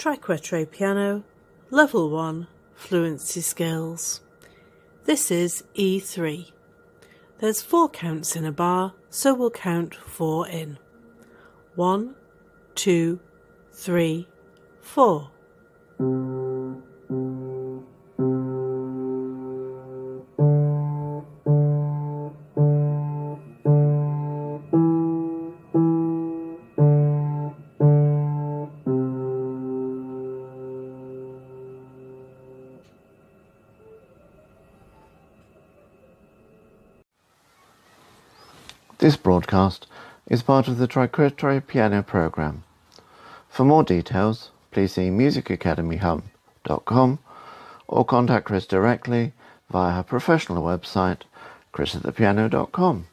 Tri-Quattro Piano, Level 1, Fluency Scales. This is E3. There's 4 counts in a bar, so we'll count 4 in. 1, 2, 3, 4. This broadcast is part of the Tri-Quattro Piano program. For more details, please see musicacademyhub.com or contact Chris directly via her professional website, chrisatthepiano.com.